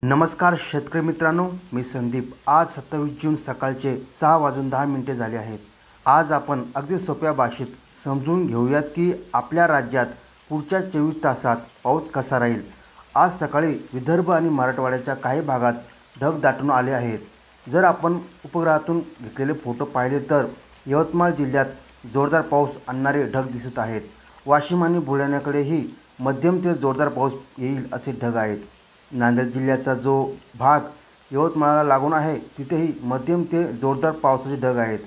नमस्कार शेतकरी मित्रांनो, मी संदीप। आज 27 जून सकाळचे 6:10 झाले आहेत। आज आपण अगदी सोप्या भाषेत समजून घेऊयात की आपल्या राज्यात पुढच्या 24 तासात पाऊस कसा राहील। आज सकाळी विदर्भ आणि मराठवाड्याच्या काही भागात ढग दाटून आले आहेत। जर आपण उपग्रहातून घेतलेले फोटो पाहिले तर यवतमाळ जिल्ह्यात जोरदार पाऊस आणणारे ढग दिसत आहेत। वाशिम आणि बुलढाण्याकडेही मध्यम ते जोरदार पाऊस येईल असे ढग आहेत। नांदेड जिल्ह्याचा जो भाग यवतमाळला लागून आहे तिथेही मध्यम ते जोरदार पावसाचे ढग आहेत।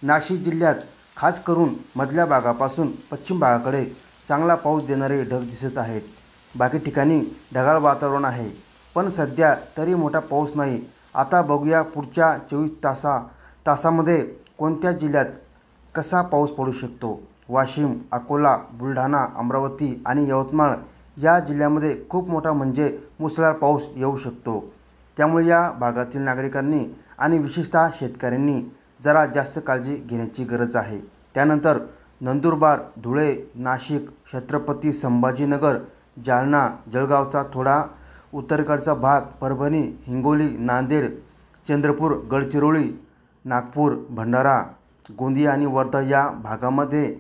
नाशिक जिल्ह्यात खास करून मधल्या भागापासून पश्चिम भागाकडे चांगला पाऊस देणारे ढग दिसत आहेत। बाकी ठिकाणी ढगाळ वातावरण आहे, पण सध्या तरी मोठा पाऊस नाही। आता बघूया पुढच्या 24 तासामध्ये कोणत्या जिल्ह्यात कसा पाऊस पडू शकतो। वाशिम, अकोला, बुलढाणा, अमरावती आणि यवतमाळ या जिल्ह्यामध्ये खूप मोठा म्हणजे मुसळधार पाऊस येऊ शकतो। त्यामुळे या भागातील नागरिकांनी आणि विशेषतः शेतकऱ्यांनी जरा जास्त काळजी घेण्याची गरज आहे। त्यानंतर नंदुरबार, धुळे, नाशिक, छत्रपती संभाजीनगर, जालना, जळगावचा थोडा उत्तरेकडचा भाग, परभणी, हिंगोली, नांदेड, चंद्रपूर, गडचिरोली, नागपूर, भंडारा, गोंदिया आणि वर्धा या भागामध्ये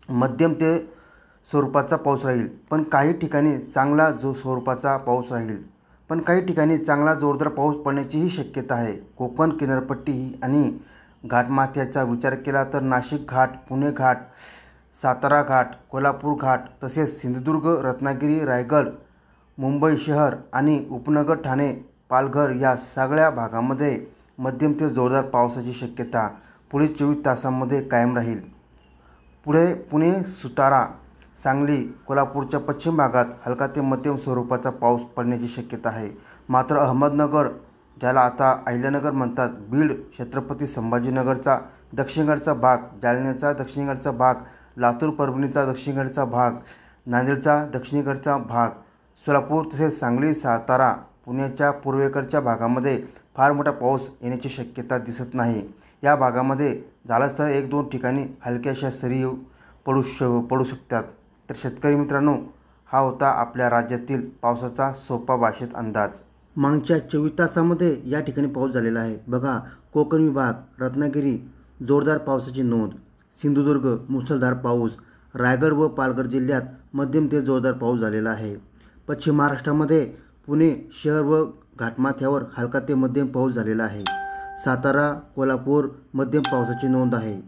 मध्यम ते स्वरूपाचा पाऊस राहील, पण काही ठिकाणी चांगला स्वरूपाचा पाऊस राहील, पण काही ठिकाणी चांगला जोरदार पाऊस पडण्याचीही शक्यता आहे। कोकण किनारपट्टी आणि घाटमाथ्याचा विचार केला तर नाशिक घाट, पुणे घाट, सातारा घाट, कोल्हापूर घाट तसेच सिंधुदुर्ग, रत्नागिरी, रायगड, मुंबई शहर आणि उपनगर, ठाणे, पालघर या सगळ्या भागामध्ये मध्यम ते जोरदार पावसाची शक्यता पुढील 24 तासांमध्ये कायम राहील। पुढे पुणे, सातारा, सांगली, कोल्हापूरच्या पश्चिम भागात हलका ते मध्यम स्वरूपाचा पाऊस पडण्याची शक्यता आहे। मात्र अहमदनगर, ज्याला आता अहिल्यानगर म्हणतात, बीड, छत्रपती संभाजीनगरचा दक्षिणेकडचा भाग, जालन्याचा दक्षिणेकडचा भाग, लातूर, परभणीचा दक्षिणेकडचा भाग, नांदेडचा दक्षिणेकडचा भाग, सोलापूर तसेच सांगली, सातारा, पुण्याच्या पूर्वेकडच्या भागामध्ये फार मोठा पाऊस येण्याची शक्यता दिसत नाही। या भागामध्ये झालंच तर 1-2 ठिकाणी हलक्याशा सरी पडू शकतात। तर शेतकरी मित्रांनो, हा होता आपल्या राज्यातील पावसाचा सोपा भाषेत अंदाज। मागच्या 24 तासामध्ये या ठिकाणी पाऊस झालेला आहे। बघा, कोकण विभाग, रत्नागिरी जोरदार पावसाची नोंद, सिंधुदुर्ग मुसळधार पाऊस, रायगड व पालघर जिल्ह्यात मध्यम ते जोरदार पाऊस झालेला आहे। पश्चिम महाराष्ट्रामध्ये पुणे शहर व घाटमाथ्यावर हलका ते मध्यम पाऊस झालेला आहे। सातारा, कोल्हापूर मध्यम पावसाची नोंद आहे।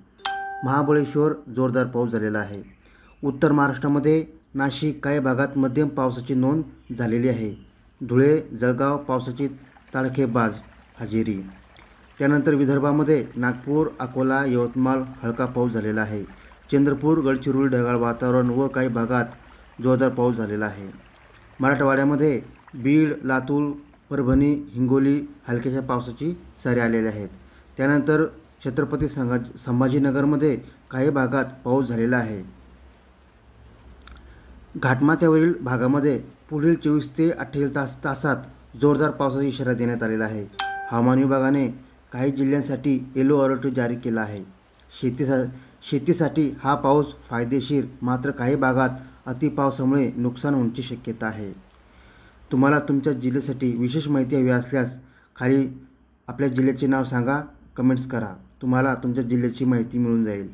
महाबळेश्वर जोरदार पाऊस झालेला आहे। उत्तर महाराष्ट्रामध्ये नाशिक काही भागात मध्यम पावसाची नोंद झालेली आहे। धुळे, जळगाव पावसाची तारखेबाज हजेरी। त्यानंतर विदर्भामध्ये नागपूर, अकोला, यवतमाळ हलका पाऊस झालेला आहे। चंद्रपूर, गडचिरोली ढगाळ वातावरण व काही भागात जोरदार पाऊस झालेला आहे। मराठवाड्यामध्ये बीड, लातूर, परभणी, हिंगोली हलक्याशा पावसाची सरी आलेले आहेत। त्यानंतर छत्रपती संभाजीनगरमध्ये काही भागात पाऊस झालेला आहे। घाटमाथ्यावरील भागामध्ये पुढील 24 ते 28 तासात जोरदार पावसाचा इशारा देण्यात आलेला आहे। हवामान विभागाने काही जिल्ह्यांसाठी येलो अलर्ट जारी केला आहे। शेतीसाठी हा पाऊस फायदेशीर, मात्र काही भागात अतिपावसामुळे नुकसान होण्याची शक्यता आहे। तुम्हाला तुमच्या जिल्ह्यासाठी विशेष माहिती हवी असल्यास खाली आपल्या जिल्ह्याचे नाव सांगा, कमेंट्स करा, तुम्हाला तुमच्या जिल्ह्याची माहिती मिळून जाईल।